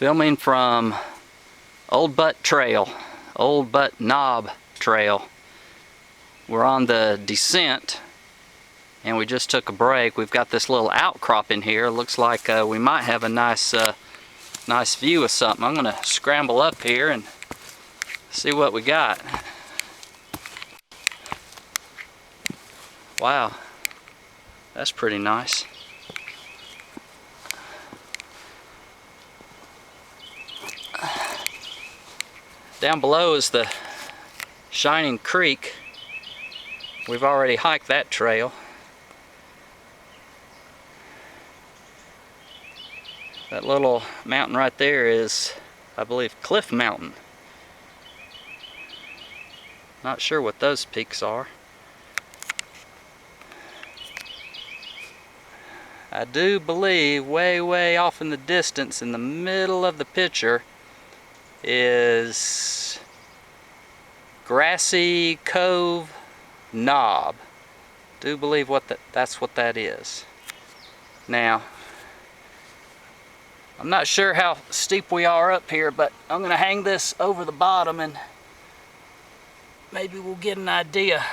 Filming from Old Butt Trail, Old Butt Knob Trail. We're on the descent and we just took a break. We've got this little outcrop in here. Looks like we might have a nice view of something. I'm gonna scramble up here and see what we got. Wow, that's pretty nice. Down below is the Shining Creek. We've already hiked that trail. That little mountain right there is, I believe, Cliff Mountain. Not sure what those peaks are. I do believe way off in the distance, in the middle of the picture, is Grassy Cove Knob. Do believe that's what that is. Now, I'm not sure how steep we are up here, but I'm gonna hang this over the bottom and maybe we'll get an idea.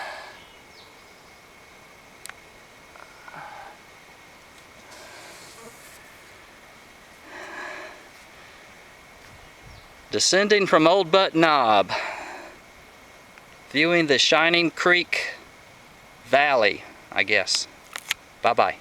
Descending from Old Butt Knob, viewing the Shining Creek Valley, I guess. Bye-bye.